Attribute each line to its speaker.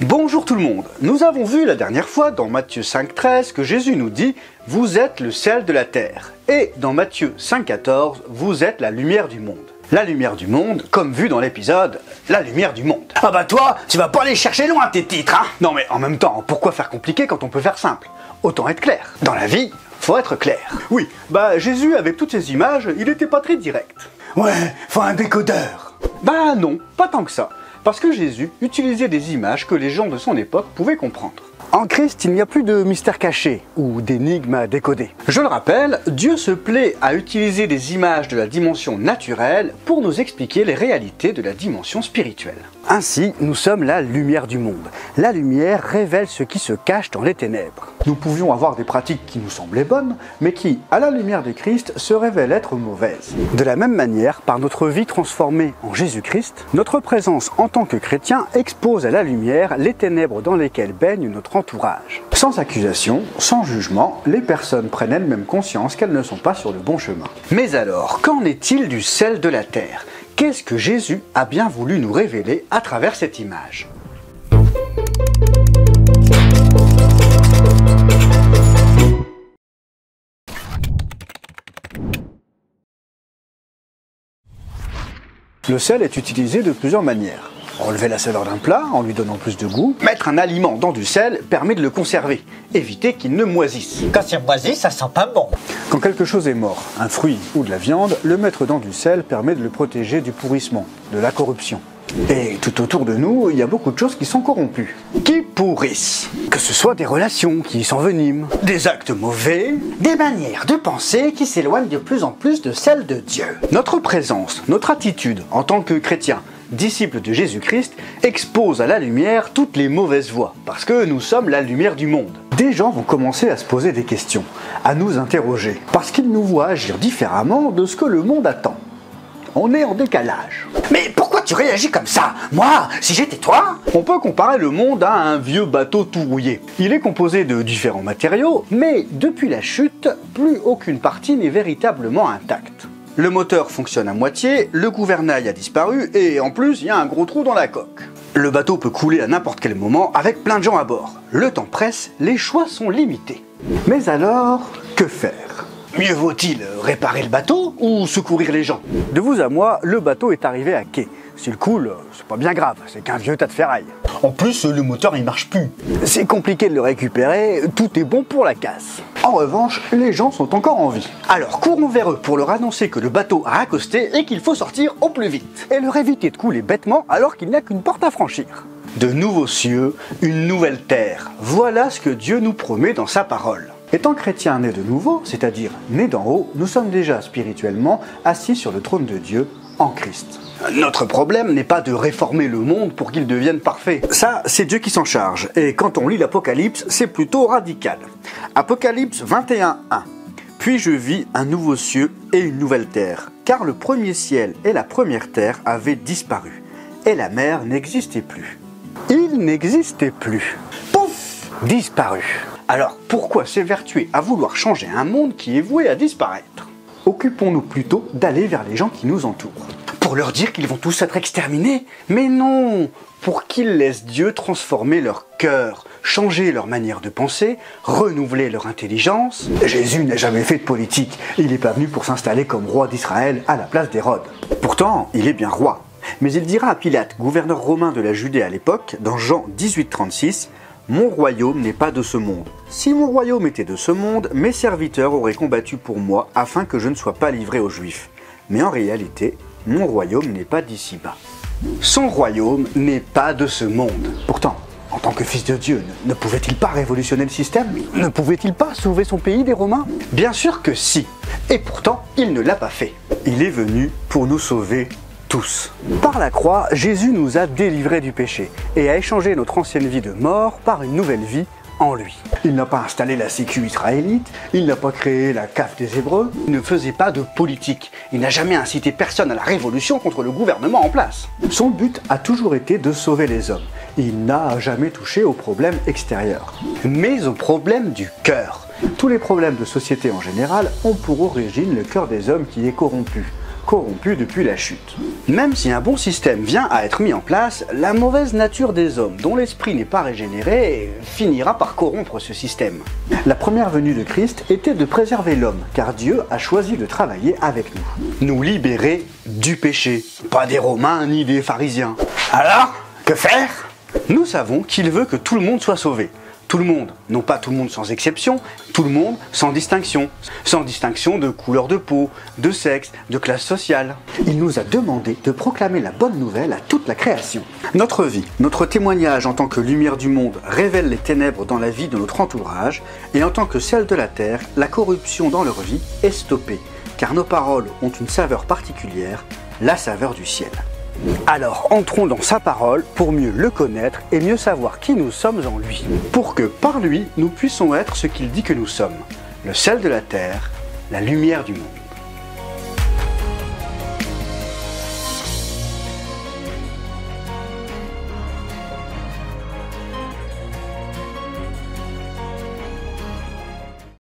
Speaker 1: Bonjour tout le monde, nous avons vu la dernière fois dans Matthieu 5,13 que Jésus nous dit « Vous êtes le sel de la terre » et dans Matthieu 5,14 « Vous êtes la lumière du monde ». La lumière du monde, comme vu dans l'épisode « La lumière du monde ».
Speaker 2: Ah bah toi, tu vas pas aller chercher loin tes titres, hein.
Speaker 1: Non mais en même temps, pourquoi faire compliqué quand on peut faire simple? Autant être clair. Dans la vie, faut être clair. Oui, Jésus avec toutes ces images, il était pas très direct.
Speaker 2: Ouais, faut un décodeur.
Speaker 1: Non, pas tant que ça. Parce que Jésus utilisait des images que les gens de son époque pouvaient comprendre. En Christ, il n'y a plus de mystère caché ou d'énigmes à décoder. Je le rappelle, Dieu se plaît à utiliser des images de la dimension naturelle pour nous expliquer les réalités de la dimension spirituelle. Ainsi, nous sommes la lumière du monde. La lumière révèle ce qui se cache dans les ténèbres. Nous pouvions avoir des pratiques qui nous semblaient bonnes, mais qui, à la lumière de Christ, se révèlent être mauvaises. De la même manière, par notre vie transformée en Jésus-Christ, notre présence en tant que chrétien expose à la lumière les ténèbres dans lesquelles baigne notre entourage. Sans accusation, sans jugement, les personnes prennent elles-mêmes conscience qu'elles ne sont pas sur le bon chemin. Mais alors, qu'en est-il du sel de la terre? Qu'est-ce que Jésus a bien voulu nous révéler à travers cette image? Le sel est utilisé de plusieurs manières. Relever la saveur d'un plat en lui donnant plus de goût. Mettre un aliment dans du sel permet de le conserver, éviter qu'il ne moisisse.
Speaker 2: Quand c'est moisi, ça sent pas bon.
Speaker 1: Quand quelque chose est mort, un fruit ou de la viande, le mettre dans du sel permet de le protéger du pourrissement, de la corruption. Et tout autour de nous, il y a beaucoup de choses qui sont corrompues, qui pourrissent. Que ce soit des relations qui s'enveniment, des actes mauvais,
Speaker 2: Des manières de penser qui s'éloignent de plus en plus de celles de Dieu.
Speaker 1: notre présence, notre attitude en tant que chrétien, disciple de Jésus-Christ, expose à la lumière toutes les mauvaises voies, parce que nous sommes la lumière du monde. Des gens vont commencer à se poser des questions, à nous interroger, parce qu'ils nous voient agir différemment de ce que le monde attend. On est en décalage.
Speaker 2: Mais pourquoi tu réagis comme ça? Moi, si j'étais toi?
Speaker 1: On peut comparer le monde à un vieux bateau tout rouillé. Il est composé de différents matériaux, mais depuis la chute, plus aucune partie n'est véritablement intacte. Le moteur fonctionne à moitié, le gouvernail a disparu et en plus il y a un gros trou dans la coque. Le bateau peut couler à n'importe quel moment avec plein de gens à bord. Le temps presse, les choix sont limités. Mais alors, que faire?
Speaker 2: Mieux vaut-il réparer le bateau ou secourir les gens?
Speaker 1: De vous à moi, le bateau est arrivé à quai. S'il coule, c'est pas bien grave, c'est qu'un vieux tas de ferraille.
Speaker 2: En plus, le moteur il marche plus.
Speaker 1: C'est compliqué de le récupérer, tout est bon pour la casse. En revanche, les gens sont encore en vie. Alors courons vers eux pour leur annoncer que le bateau a accosté et qu'il faut sortir au plus vite. Et leur éviter de couler bêtement alors qu'il n'y a qu'une porte à franchir. De nouveaux cieux, une nouvelle terre. Voilà ce que Dieu nous promet dans sa parole. Étant chrétiens nés de nouveau, c'est-à-dire nés d'en haut, nous sommes déjà spirituellement assis sur le trône de Dieu en Christ. Notre problème n'est pas de réformer le monde pour qu'il devienne parfait. Ça, c'est Dieu qui s'en charge. Et quand on lit l'Apocalypse, c'est plutôt radical. Apocalypse 21:1. Puis je vis un nouveau ciel et une nouvelle terre, car le premier ciel et la première terre avaient disparu, et la mer n'existait plus. Il n'existait plus. Pouf! Disparu. Alors pourquoi s'évertuer à vouloir changer un monde qui est voué à disparaître? Occupons-nous plutôt d'aller vers les gens qui nous entourent. Pour leur dire qu'ils vont tous être exterminés? Mais non! Pour qu'ils laissent Dieu transformer leur cœur, changer leur manière de penser, renouveler leur intelligence. Jésus n'a jamais fait de politique, il n'est pas venu pour s'installer comme roi d'Israël à la place d'Hérode. Pourtant, il est bien roi. Mais il dira à Pilate, gouverneur romain de la Judée à l'époque, dans Jean 18,36, « Mon royaume n'est pas de ce monde. Si mon royaume était de ce monde, mes serviteurs auraient combattu pour moi afin que je ne sois pas livré aux Juifs. Mais en réalité, mon royaume n'est pas d'ici-bas. » Son royaume n'est pas de ce monde. Pourtant, en tant que fils de Dieu, ne pouvait-il pas révolutionner le système? Ne pouvait-il pas sauver son pays des Romains? Bien sûr que si. Et pourtant, il ne l'a pas fait. Il est venu pour nous sauver tous. Par la croix, Jésus nous a délivrés du péché et a échangé notre ancienne vie de mort par une nouvelle vie en lui. Il n'a pas installé la sécu israélite, il n'a pas créé la CAF des Hébreux, il ne faisait pas de politique, il n'a jamais incité personne à la révolution contre le gouvernement en place. Son but a toujours été de sauver les hommes. Il n'a jamais touché aux problèmes extérieurs, mais aux problèmes du cœur. Tous les problèmes de société en général ont pour origine le cœur des hommes qui est corrompu. corrompu depuis la chute. Même si un bon système vient à être mis en place, la mauvaise nature des hommes, dont l'esprit n'est pas régénéré, finira par corrompre ce système. La première venue de Christ était de préserver l'homme, car Dieu a choisi de travailler avec nous libérer du péché, pas des Romains ni des pharisiens. Alors, que faire ? Nous savons qu'il veut que tout le monde soit sauvé. Tout le monde, non pas tout le monde sans exception, tout le monde sans distinction de couleur de peau, de sexe, de classe sociale. Il nous a demandé de proclamer la bonne nouvelle à toute la création. Notre vie, notre témoignage en tant que lumière du monde révèle les ténèbres dans la vie de notre entourage, et en tant que sel de la terre, la corruption dans leur vie est stoppée, car nos paroles ont une saveur particulière, la saveur du ciel. Alors entrons dans sa parole pour mieux le connaître et mieux savoir qui nous sommes en lui, pour que par lui nous puissions être ce qu'il dit que nous sommes, le sel de la terre, la lumière du monde.